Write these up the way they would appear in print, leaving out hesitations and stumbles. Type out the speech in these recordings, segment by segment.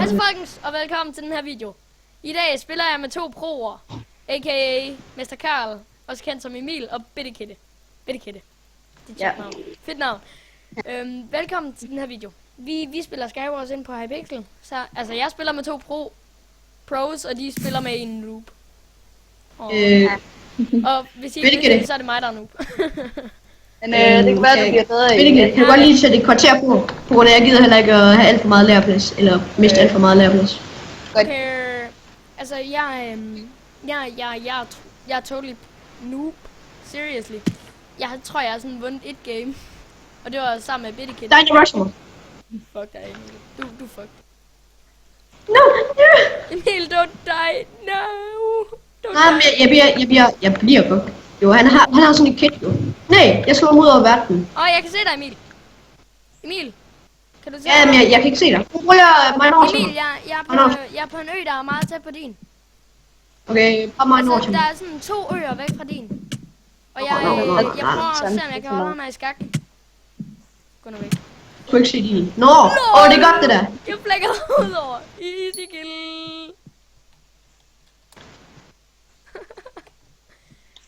Hej folkens, og velkommen til den her video. I dag spiller jeg med to proer, a.k.a. Mr. Karl, også kendt som Emil, og Bittekitte. Bittekitte. Det er et navn. Fedt navn. Velkommen til den her video. Vi spiller Skywars ind på Hypixel. Så, altså, jeg spiller med to pros, og de spiller med en noob. Og hvis I ikke vil, så er det mig, der er noob. Men det kan være, det bliver bedre i. Jeg kan godt lige sætte et kvarter på grund af, jeg gider heller ikke at have alt for meget læreplads, eller miste alt for meget læreplads. Okay, altså jeg er totally noob, seriously. Jeg tror, jeg har sådan vundet et game, og det var sammen med Bittekitte. Der er en Rushmore. Fuck dig, Emil. Du fuck. No, Emil, don't die, no. Nej, men jeg bliver godt. Jo, han har sådan et kit, jo. Nej, jeg slår ham ud over verden. Jeg kan se dig, Emil. Emil, kan du se Ja, men jeg kan ikke se dig. Nu prøver mig over til Emil, jeg er på en ø, der er meget tæt på din. Okay, bare mig over Altså, til der mig. er sådan 2 øer væk fra din. Og jeg prøver at se, om jeg kan holde mig i skak. Gå nu væk. Du kan ikke se din. Nå, det er godt det der. Jeg flækker ud over. Easy kill.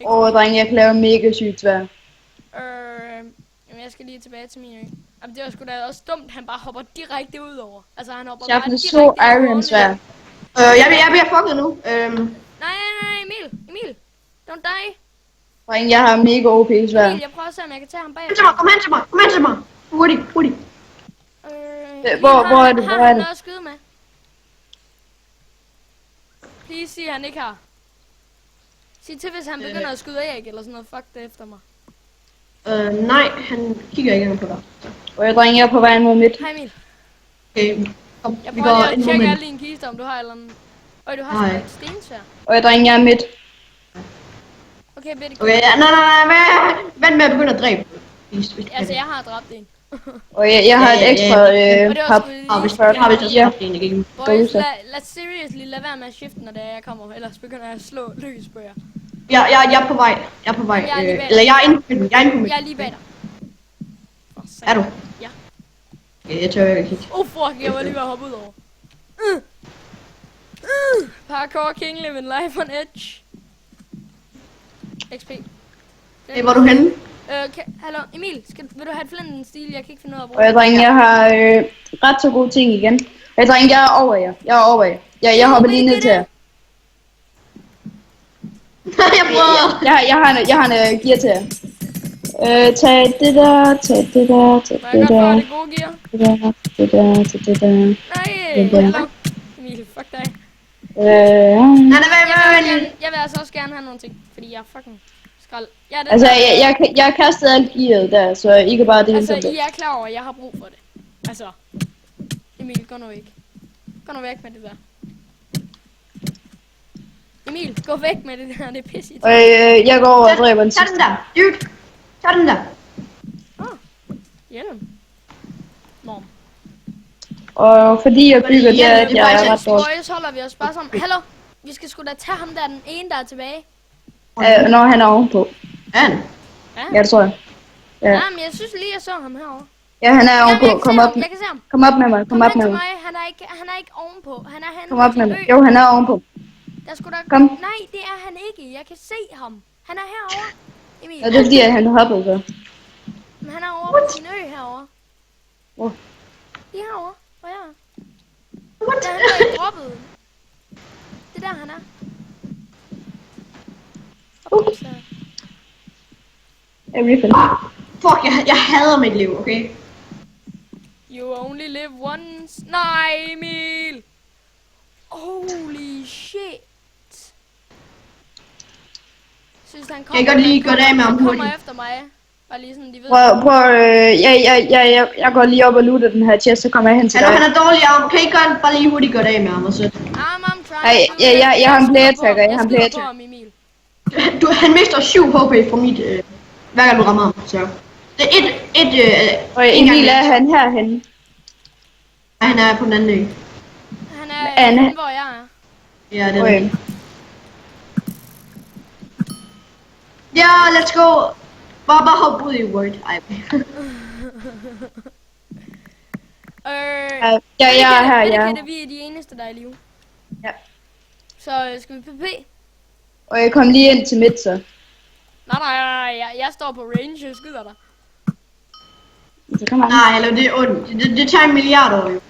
Drenge, jeg kan lave mega sygt svær. Jamen, jeg skal lige tilbage til min ø. Jamen, det var sgu da også dumt, han bare hopper direkte ud over. Altså, han hopper Jeg bare har direkte så iron svær. Jeg bliver fucket nu. Nej, Emil. Don't die. Drenge, jeg har mega OP svær. Emil, jeg prøver at se, om jeg kan tage ham bag. Kom hen til mig. Hurtigt. Hvor er det? Har han noget at skyde med? Please sig, han ikke har. Sig til, hvis han begynder at skyde æg eller sådan noget. Fuck det efter mig. Nej, han kigger ikke engang på dig. Drenge, jeg er på vej mod midt. Hej Emil. Okay, kom, Jeg vi prøver går lige ind at mod tjekke mænd. alle dine kister, om du har eller andet. Du har sådan et stensvær. Drenge, jeg er midt. Okay, Betty. Okay, nej, vent med at begynde at dræbe. Altså, jeg har dræbt en. Jeg har et ekstra Og det var pap. sgu lige... Har vi dræbt en igen? Boys, lad seriously lade være med at skifte, når jeg kommer. Ellers begynder jeg at slå løs på jer. Jeg er på vej. Eller jeg er inde på midten. Jeg er lige bag dig. Er du? Ja. Okay, jeg tør ikke kigge. Fuck, jeg var lige ved at hoppe ud over. Parkour King living life on edge. XP. Hey, hvor er du henne? Hallo, Emil, vil du have et flinten stil? Jeg kan ikke finde ud af at bruge Drenge, jeg har ret så gode ting igen. Drenge, jeg er over jer. Jeg hopper lige ned til jer. Jeg prøver. Jeg har en gear til jer. Tag det der, tag det der, tag det det der. Det gode gear. Det der. Nej, hallo. Emil, fuck dig. Nej, Jeg vil altså også gerne have nogle ting, fordi jeg er fucking skrald. Altså, jeg har kastet alt gearet der, så I kan bare dele altså, det. I er klar over, at jeg har brug for det. Altså, Emil, gå nu væk. Gå nu væk med det der. Emil, gå væk med det der, det er pisse. Jeg går over og dræber den sidste. Tag den der, dude. Tag den der. Hjelm. Mom. Og fordi jeg bygger det, at jeg er ret dårlig. Boys, holder vi os bare sammen. Hallo, vi skal sgu da tage ham der, den ene der er tilbage. Når han er ovenpå. Ja, det tror jeg. Ja, men jeg synes lige, jeg så ham herovre. Ja, han er ovenpå. Kom op. Jeg kan se ham. Kom op med mig. Kom op med mig. Han er ikke ovenpå. Han er henne. Kom op med mig. Jo, han er ovenpå. Der skulle der... Kom. Nej, det er han ikke. Jeg kan se ham. Han er herovre. Emil. Ja, det er fordi, at han hoppede så. Men han er over på sin ø herovre. Hvor? Lige herovre. Hvor jeg er. Der er han der ikke droppet. Det er der, han er. Everything. Fuck, jeg hader mit liv, okay? You only live once. Nej, Emil. Holy shit. Synes han kommer. Jeg kan godt lige gå af med ham hurtigt. Han kommer efter mig. Bare lige sådan, de ved. Prøv, jeg går lige op og looter den her chest, så kommer jeg hen til dig. Han er dårlig arm. Kan I godt bare lige hurtigt gå af med ham og så? I'm trying. Jeg har en playattacker. Han mister 7 HP fra mit, hver gang du rammer ham, så. Det er Emil, er han herhenne? Han er på den anden ø. Han er henne, hvor jeg er. Ja, det er det. Ja, let's go. Bare hop ud i Word. Ej. Ja, jeg er her, ja. Det vi er de eneste, der er i live. Ja. Så skal vi PvP? Og jeg kom lige ind til midt, så. Nej, jeg står på range, jeg skyder dig. Så kom han. Nej, eller det er ondt. Det tager 1 milliard år jo.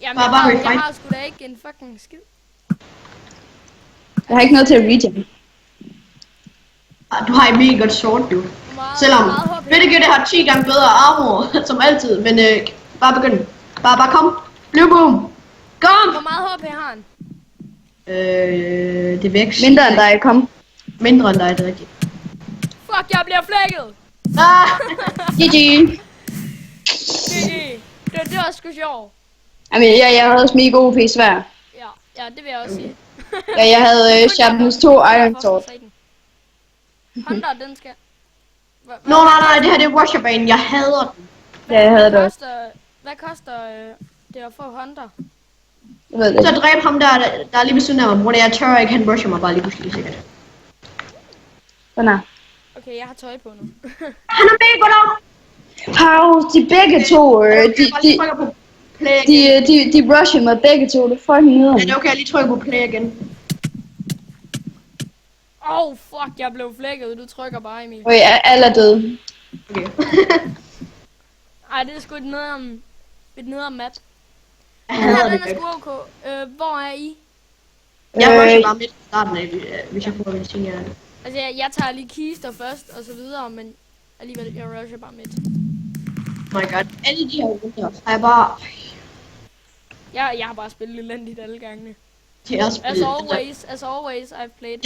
Jamen, Bare jeg fight. har sgu da ikke en fucking skid. Jeg har ikke noget til at regen. Du har et mega godt sword, du. Selvom Benedict har 10 gange bedre armor, som altid. Men bare begynd. Bare kom. Blue boom. Kom! Hvor meget HP har han? Det vækst. Mindre end dig, kom. Mindre end dig, det er rigtigt. Fuck, jeg bliver flækket! Ah! GG. GG. Det var sgu sjovt. Jamen, jeg havde også mega OP svær. Ja, det vil jeg også sige. Ja, jeg havde Sharpness 2 Iron Sword. Hunter, den skal... Nej, det her det er Rusherbanen. Jeg hader den. Ja, jeg havde det også. Hvad koster det at få Hunter? Jeg ved det Så ikke. dræb ham der er lige ved siden af mig, hvor jeg tør ikke, han rusher mig bare lige pludselig sikkert. Sådan her. Okay, jeg har tøj på nu. Han er mega godt op! Pau, de begge to, de rusher mig begge to, det er fucking nederen. Ja, det er okay, jeg lige trykker på play igen. Fuck, jeg blev flækket, du trykker bare, Emil. Okay, alle er døde. Okay. Ej, det er sgu et nederen map. Jeg Den hader her, det den er sgu ok. Hvor er I? Jeg rusher bare midt i starten af, hvis jeg får en ting af det. Altså, jeg tager lige kister først, og så videre, men alligevel, jeg rusher bare midt. Oh my god, alle de her runder har jeg bare... Jeg har bare spillet elendigt alle gangene. Det er spillet. As always, I've played.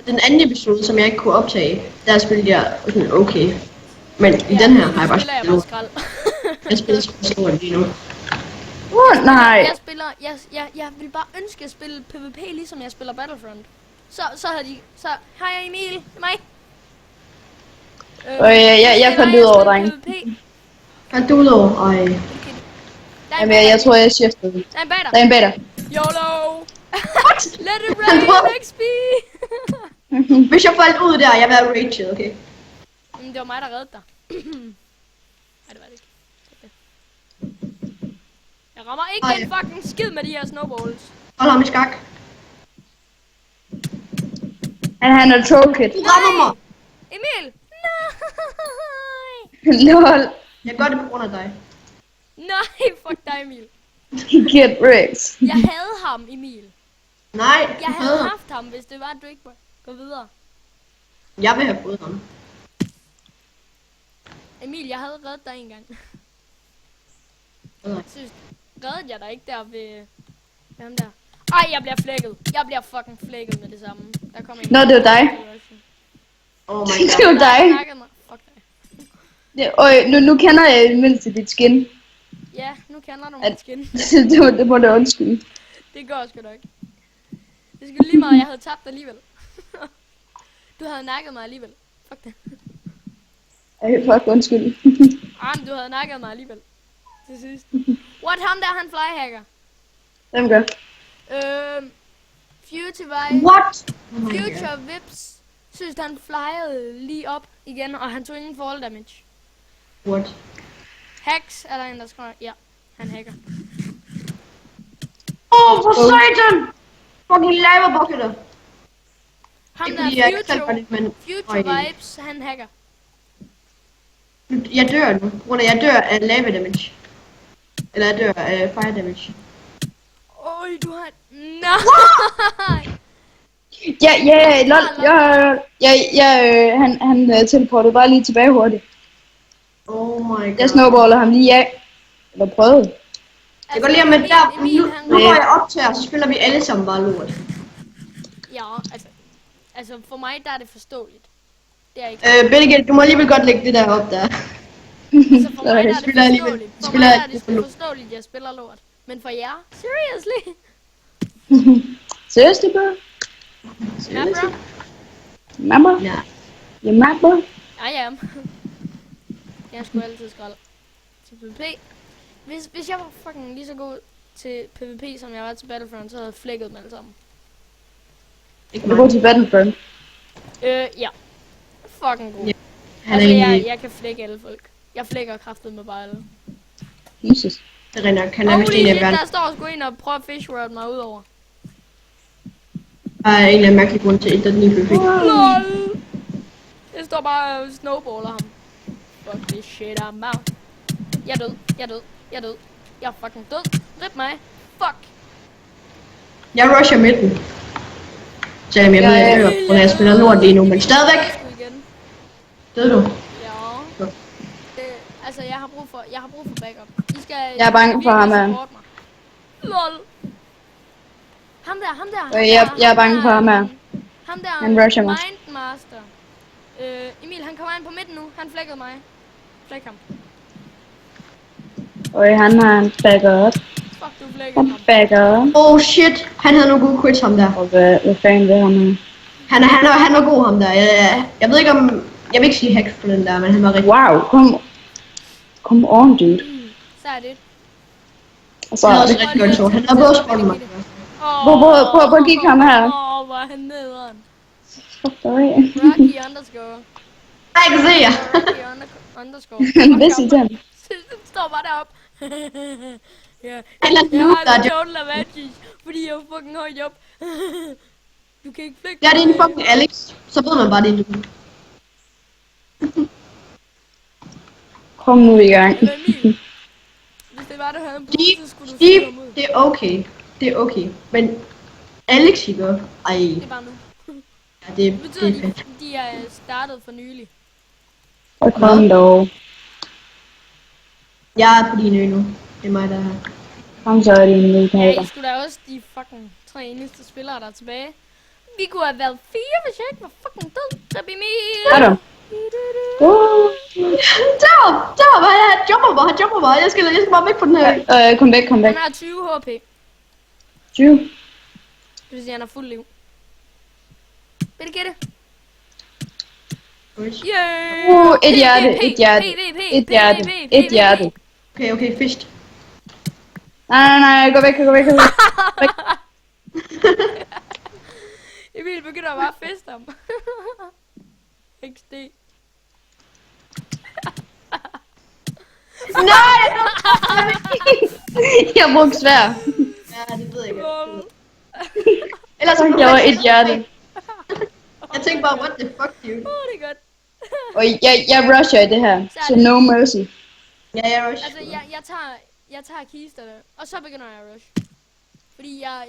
Den anden episode, som jeg ikke kunne optage, der spillede jeg sådan okay. Men i den her har jeg bare spillet. skrald. Jeg spiller sgu stort lige nu. Nej. Jeg vil bare ønske at spille PvP, ligesom jeg spiller Battlefront. Så havde de... Hej Emil, det er mig. Jeg fandt ud over, drenge. Fandt du ud over? Ej. Jamen, jeg tror, jeg shiftede. Der er en bag dig. Der er en bag dig. YOLO! Let it rain XP! Hvis jeg faldt ud der, jeg vil have raged, okay? Det var mig, der reddede dig. Nej, det var det ikke. Jeg rammer ikke en fucking skid med de her snowballs. Hold ham i skak. Han er trollkit. Du rammer mig! Emil! Nej! Lol. Jeg gør det på grund af dig. Nej, fuck dig Emil. Get Rex. Jeg havde ham, Emil. Nej, Jeg havde haft ham, hvis det var, at du ikke må gå videre. Jeg vil have fået ham. Emil, jeg havde reddet dig en gang. Synes, reddede jeg dig ikke der ved ham der? Ej, jeg bliver flækket. Jeg bliver fucking flækket med det samme. Der kommer en. Nå, det var dig. Oh my god. Det var dig. Fuck Og dig. nu kender jeg mindst dit skin. Ja, nu kender du mit skin. Det må du undskylde. Det går sgu nok. Det skulle lige meget, jeg havde tabt alligevel. Du havde nakket mig alligevel. Fuck det. Ej, fuck, undskyld. Men du havde nakket mig alligevel. Til sidst. What, ham der, han flyhacker. Hvem gør? Future Vibe. What? Oh Future Vips. Synes han flyede lige op igen, og han tog ingen fall damage. What? Hacks er der en, der skriver. Ja, han hacker. For satan! Fucking lava bucketer. Ham Det er der fordi, jeg ikke selv var det, men... Future Vibes, han hacker. Jeg dør nu. På grund af, jeg dør af lava damage. Eller jeg dør af fire damage. Øj, du har... Nej! Han teleportede bare lige tilbage hurtigt. Oh my god. Jeg snowballer ham lige af. Eller prøvede. Jeg går lige med der. Nu hvor jeg optager, så spiller vi alle sammen bare lort. Ja, altså for mig der er det forståeligt. Det er ikke. Benedict, du må alligevel godt lægge det der op der. Altså for mig der er det spiller alligevel. forståeligt. For mig der er det sgu forståeligt, at jeg spiller lort. Men for jer, seriously? Seriously, bro? Ja, bro. Mapper? Ja. You mapper? I am. Jeg skulle altid skralde til PvP. Hvis jeg var fucking lige så god til PvP, som jeg var til Battlefront, så havde jeg flækket dem alle sammen. Ikke Du er god til Battlefront. Ja. Fucking god. Ja. Altså, jeg kan flække alle folk. Jeg flækker kraftet med bare alle. Jesus. Det rinder, kan jeg vist Holy en af shit, verden. der står sgu en og prøver at fishworld mig udover. Der er en eller anden mærkelig grund til, at den ikke fik. LOL! Jeg står bare og snowballer ham. Fuck this shit, I'm out. Jeg er død, jeg er død, jeg er død. Jeg er fucking død. Rip mig. Fuck. Jeg rusher midten. Selvom jeg ved, at jeg dør, på når jeg spiller lort lige nu, men stadigvæk. Død du? Ja. Altså, jeg har brug for backup. I skal... Jeg er bange for ham her. supporte mig. LOL. Ham der. Jeg er bange for ham her. Ham der, Han rusher mig. Mindmaster. Emil, han kommer ind på midten nu. Han flækkede mig. Flæk ham. Han har en backer up. Fuck, du flækkede ham. Backer up. Oh shit, han havde nogle gode quits, ham der. Og hvad fanden vil han nu? Han var god, ham der. Jeg ved ikke om... Jeg vil ikke sige hacks på den der, men han var rigtig... Wow, come on, dude. Så er det. Og så Han havde også rigtig godt sjovt. Han havde både spurgt mig. Prøv at kigge ham her. Hvor er han nederen. Fuck dig. Rocky underscore. Jeg kan se jer. Rocky underscore. Hvad siger den? Den står bare deroppe. Ja. Han er Jeg noob, har der er en det. total advantage, fordi jeg er fucking højt op. Du kan ikke flække Ja, det er en fucking Alex. Så ved man bare, det er du. Kom nu i gang. Eller Emil. Hvis det var, du havde en brug, så skulle du Steve, skyde ham ud. det er okay. Det er okay. Men Alex, ikke? Ej, Det er bare nu. ja, det Det betyder, er fedt. at de er startet for nylig. Og kom dog. Jeg er på din ø nu. Det er mig, der er her. Kom så, din nye Ja, kager. I skulle da også de fucking 3 eneste spillere, der er tilbage. Vi kunne have været 4, hvis jeg ikke var fucking død. Så be me. Er du? Der var jeg. Han jumper bare. Jeg skal bare væk fra den her. Kom væk. Han har 20 HP. 20. Det vil sige, han har fuld liv. Vil du gætte? Yeah! Et hjerte. Okay, fist. Nej, gå væk. Emil begynder bare at feste ham. XD. Nej! Jeg brugte svær. Ja, det ved jeg ikke. Lol. Ellers så Jeg var et hjerte. Jeg tænkte bare, what the fuck, dude? Det er godt. Og jeg rusher i det her. Så no mercy. Ja, jeg rush. Altså, jeg tager kisterne, og så begynder jeg at rush. Fordi jeg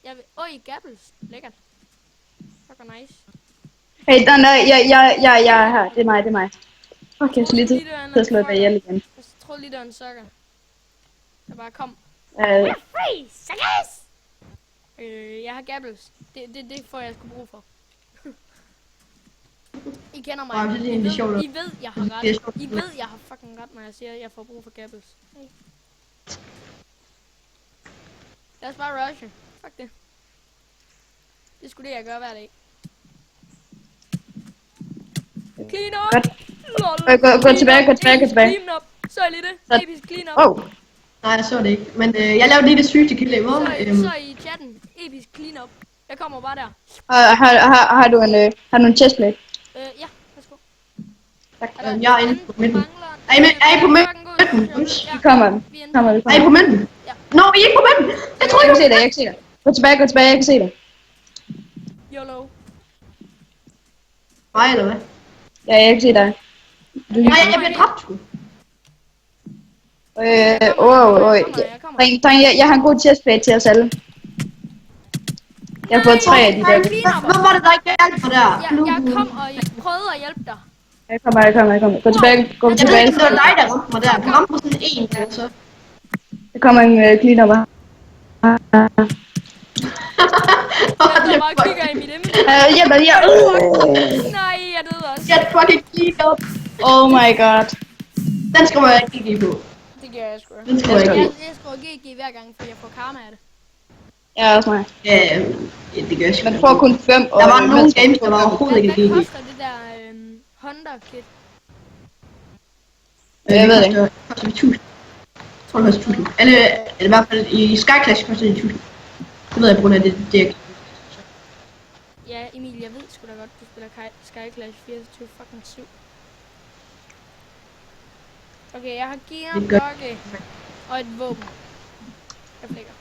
vil... Øj, gappels. Lækkert. Fuck, nice. Hey, den der, jeg er her. Det er mig. Okay, så lige til at slå dig ihjel igen. Jeg troede lige, det var en sucker. Jeg bare kom. Øh, Free, suckers! Jeg har gappels. Det får jeg sgu brug for. I kender mig. Wow, det er sjovt. I ved, jeg har ret. I ved, jeg har fucking ret, når jeg siger, at jeg får brug for gappels. Hey. Lad os bare rushe. Fuck det. Det er sgu det, jeg gør hver dag. Clean up! Godt. Lol. Gå tilbage. Clean up. Så er lige det. Episk clean up. Oh, Nej, jeg så det ikke. Men jeg lavede lige det sygeste kill i måde. Så i chatten. Episk clean up. Jeg kommer bare der. har du en chestplate? Ja, værsgo. Tak. Jeg er inde på midten. Er I på midten? Vi kommer. Er I på midten? Ja. Nå, I er ikke på midten! Jeg tror Jeg ikke, kan se dig. Gå tilbage, jeg kan se dig. YOLO. Nej, eller hvad? Ja, jeg kan se dig. Nej, jeg bliver dræbt, sgu. Dreng, jeg har en god chestplate til os alle. Jeg har fået 3 af de der. Hvad var det, der ikke hjalp mig der? Jeg kom og prøvede at hjælpe dig. Jeg kommer. Gå tilbage. Jeg ved ikke, om det var dig, der ramte mig der. Du ramte mig sådan en, så. Der kommer en clean up. Jeg bare kigger i mit emne. Hjælp mig. Nej, jeg døde også. Get fucking clean up. Oh my god. Den skal jeg ikke give på. Det gør jeg sgu. Den skal jeg ikke give. Jeg skriver GG hver gang, for jeg får karma af det. Ja, også mig. Ja, det gør jeg sgu. Men du får kun 5. Der var nogle games, der var overhovedet ikke Hvad GG. koster det der Honda-kit? Jeg ved det ikke. Det koster 1000. Jeg tror, det koster 1000. Eller i hvert fald i Sky Clash koster det 1000. Det ved jeg på grund af det. Ja, Emil, jeg ved sgu da godt, du spiller Sky Clash 24 fucking 7. Okay, jeg har gear, Det er godt. blokke. Og et våben. Jeg flækker.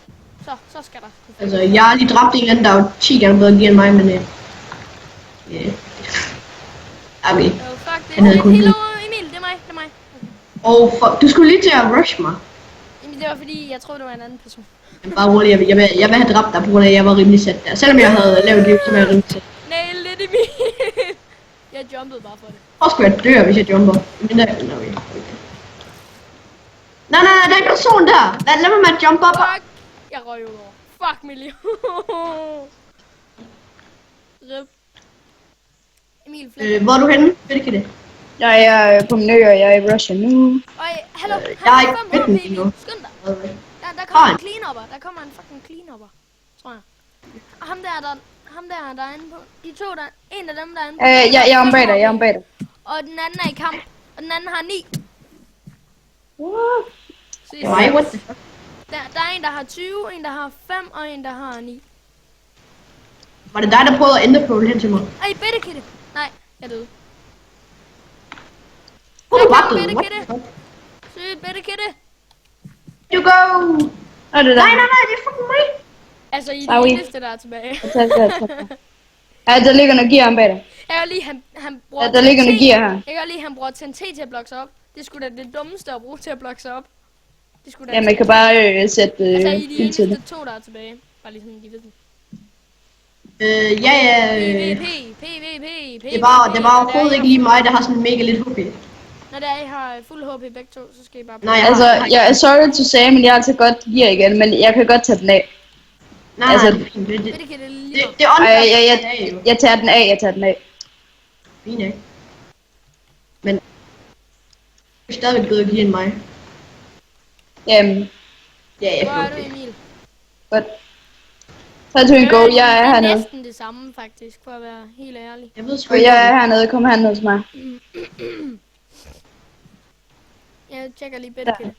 Så skal der. Altså, jeg har lige dræbt en eller anden, der er jo 10 gange bedre end mig, men... Okay. Fuck, det Han havde er kun Hello, Emil, det er mig. Og fuck, du skulle lige til at rush mig. Jamen, det var fordi, jeg troede, det var en anden person. Men bare rolig, jeg vil have dræbt dig, på grund af, at jeg var rimelig sæt der. Selvom jeg havde lavet det, så var jeg rimelig sæt. Nej, lidt Emil. Jeg jumpede bare for det. Hvor skulle jeg dø, hvis jeg jumper? Men der, okay. Nej, der er en person der. Lad mig med at jump op. Fuck, jeg røg ud over. Fuck, Emil. Rip. Emil, flækker. Hvor er du henne? Ved ikke det? Jeg er på min ø, og jeg er i Russia nu. Øj, hallo, jeg er han ikke har 5 ved HP, den Emil. endnu. Skynd dig. Der Har kommer han? en cleanupper. Der kommer en fucking cleanupper, tror jeg. Og ham der er inde på. De to der, en af dem der er inde på. Jeg er om bag dig, jeg er om bag dig. Og den anden er i kamp. Og den anden har 9. Se, Nej, what the fuck? der er en, der har 20, en, der har 5, og en, der har 9. Var det dig, der prøvede at ændre på hen til mig? Ej, Bettekitty. Nej, jeg døde. Hvor er du bare Bitte død? What kitty. the fuck? Sygt, Bettekitty. You go! Nå, det er der. Nej, det er fucking mig! Altså, I er Sorry. det eneste, der er tilbage. Ja, der ligger noget gear om bag dig. Jeg kan lige, han bruger Ja, der ligger noget TNT. gear her. Jeg kan lige, han bruger TNT til at blokke sig op. Det er sgu da det dummeste at bruge til at blokke sig op. Det skulle da Ja, man kan bare sætte altså, I er de ild til det. eneste 2, der er tilbage. Bare lige sådan, de ved det. Ja. PvP. Det var overhovedet ikke lige mig, der har sådan mega lidt HP. Når det er, I har fuld HP begge to, så skal I bare... Nej, jeg Altså, har- jeg er sorry to say, men jeg har altid godt gear igen, men jeg kan godt tage den af. Nej, altså- det er fint. Det Det kan det lige det er Ej, åndssvagt. jeg tager den af, Fint, ikke? Men... Du er stadigvæk bedre at give end mig. Jamen, Ja, Hvor er du, okay. Emil? godt. 3, 2, 1, go. Jeg er Det er hernede. næsten det samme, faktisk, for at være helt ærlig. Jeg ved sgu Og ikke, jeg er hernede. Kom hernede hos mig. Jeg tjekker lige Bettekitty.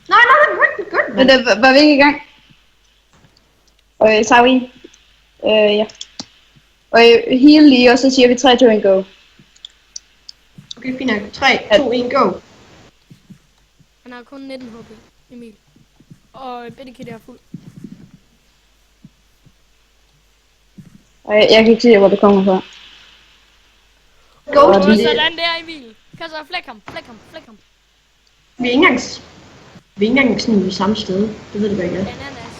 Nej, rigtig godt, Men mand. det var vi ikke i gang? Og så er vi. Ja. Og heal lige, og så siger vi 3, 2, 1, go. Okay, fint nok. 3, 2, 1, go. Han har kun 19 HP, Emil. Og Bettekitty er fuld. Og jeg kan ikke se, hvor det kommer fra. Go Og to det- the... Sådan der, Emil. Kan så flæk ham. Vi er ikke engang sådan i samme sted. Det ved du godt, ikke? Ananas.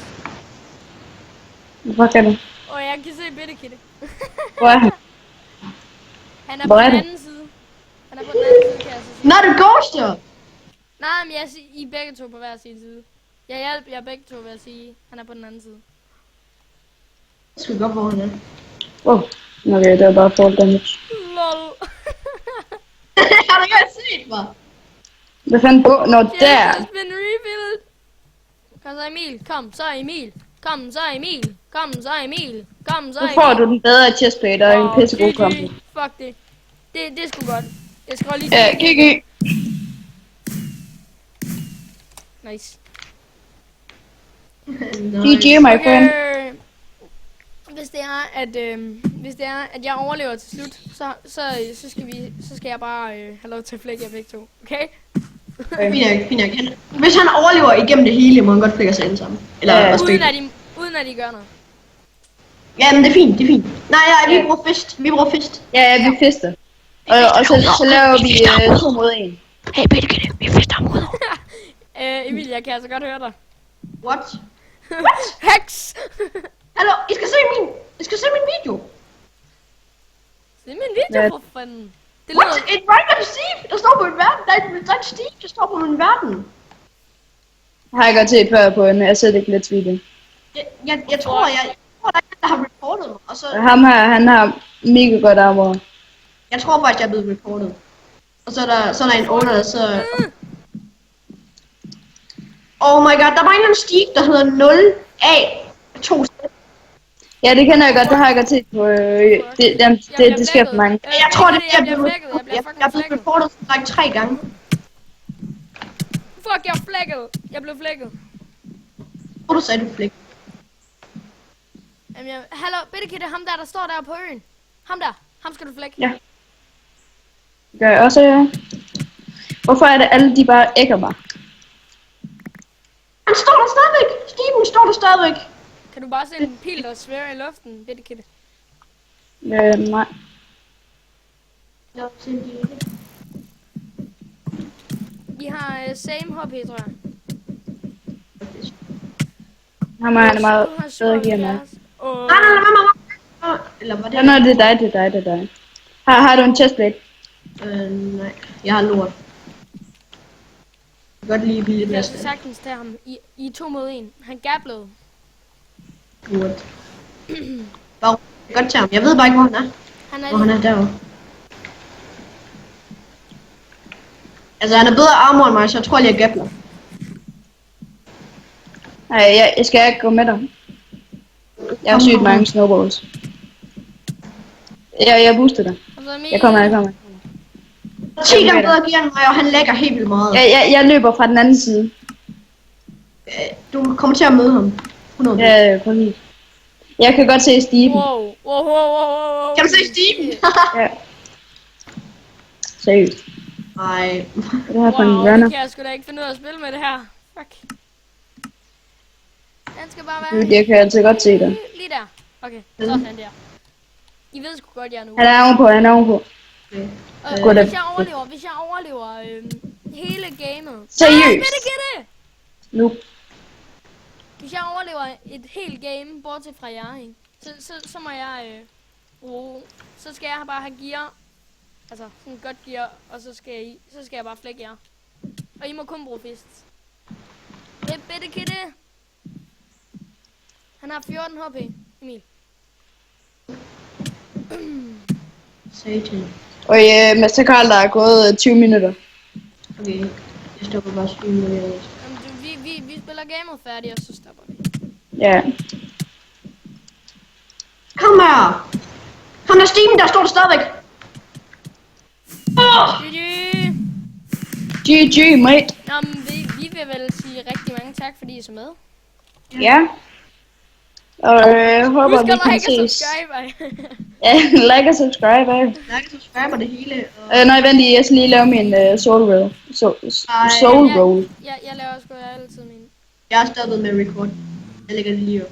Hvor kan du? Og jeg kan se Bettekitty. Hvor er han? Han er Hvor på er den det? anden side. Han er på den anden side, kan jeg så sige. Nå, det ghoster! Nej, men I er begge to på hver sin side. Jeg hjælper jer begge to ved at sige, han er på den anden side. Jeg skal godt, hvor han er. Wow. Okay, det var bare fall damage. LOL. Har du ikke set mig? Hvad fanden på? Nå, Yes, der. has been rebuilt. Kom så Emil, kom så Emil. Kom så Emil, kom så Emil, kom så Nu Emil. får du den bedre chestplate og en pissegod GG. kombo. Fuck det. Det er sgu godt. Jeg skal lige Ja, GG. Nice. GG, my friend. Hvis det er at jeg overlever til slut, så skal jeg bare have lov til at flække jer begge to. Okay? Fint nok. Hvis han overlever igennem det hele, må han godt flække sig ind sammen. Eller Ja. også Uden at de gør noget. Ja, men det er fint. Nej, vi bruger fist. Ja, vi fister. Og så laver vi 2 mod 1. Hey, Bettekitty, vi fister mod. Emil, jeg kan altså godt høre dig. What? Hex! Hallo, I skal se min video. Det er min video Ja. for fanden. Det What? lyder... Et random Steve, der står på en verden. Der er en Steve, der står på min verden. Har jeg godt set før på en, jeg ser ikke lidt video. Jeg tror, der er en, der har reportet mig. Og så, Ham her, han har mega godt armor. jeg tror faktisk, jeg er blevet reportet. Og så er der en owner, der så... Oh my god, der var en eller anden Steve, der hedder 0A2. Ja, det kender jeg godt, det har jeg godt set på, det sker for mange. Jeg tror, det jeg er bliver blevet flækket. Jeg bliver jeg fucking er blevet flækket. reportet like 3 gange. Fuck, jeg er flækket. Jeg blev flækket. Hvor du sagde, du flæk. Jamen, hallo, Bettekitty, ham der står der på øen. Ham skal du flække. Ja. Det gør jeg også, ja. Hvorfor er det alle, de bare ægger mig? Han står der stadigvæk. Steven står der stadigvæk. Kan du bare se en pil, der svæver i luften, bitte kitte? Nej. Vi har same HP, tror jeg. Han er meget Du har bedre gear end mig. 77. Åh, Nej. Eller var det? Ja, nej, det er dig. Har du en chestplate? Nej. Jeg har lort. Jeg kan godt lige blive lidt mere jeg skal sagtens tage ham. I 2 mod 1. Han gablede. lort. Bare godt til ham. Jeg ved bare ikke, hvor han er. Hvor han er derovre. Altså, han er bedre armor end mig, så jeg tror lige, jeg gabler. Nej, jeg skal ikke gå med dig. Jeg har sygt mange snowballs. Jeg booster dig. Jeg kommer. 10 gange bedre gear end mig, og han lægger helt vildt meget. Jeg løber fra den anden side. Du kommer til at møde ham. 100%. Ja, præcis. Jeg kan godt se Steven. Wow. Kan du se Steven? Ja. Seriøst. Nej. Det her for en Wow, runner. det kan jeg sgu da ikke finde ud af at spille med det her. Fuck. Den skal bare være Jeg kan altid godt se dig. lige der. Okay, sådan der. I ved sgu godt, jeg er nu. Han er ovenpå. Okay. Godt. Hvis jeg overlever hele gamet. Seriøst? Det. Nu. Hvis jeg overlever et helt game, bortset fra jer, ikke? Så må jeg så skal jeg bare have gear. Altså, sådan godt gear, og så skal jeg bare flække jer. Og I må kun bruge fists. Det er bitte kitte. Han har 14 HP, Emil. Satan. Og Mester Carl, der er gået 20 minutter. Okay. Jeg stopper bare streamen, når jeg Vi spiller gamet færdigt, og så stopper vi. Ja. Kom her! Kom der, Steven, der står der stadigvæk! GG, mate. Nå, men vi vil vel sige rigtig mange tak, fordi I så med. Ja. Og håber, Husk vi at kan like og ses. subscribe. Ja, like og subscribe. Like og subscribe det hele. Og... Nej, vent lige, jeg skal lige lave min soul roll. Soul roll. Jeg laver sgu altid min. Jeg har stoppet med record. Jeg lægger det lige op.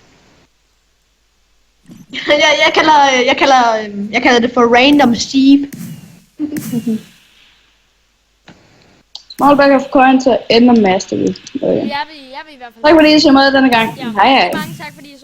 Jeg kalder det for random Steve. Small bag of coin to end of mastery. Okay. Jeg vil i hvert fald. Tak fordi I så med denne gang. Ja, Hej hej. mange tak fordi I så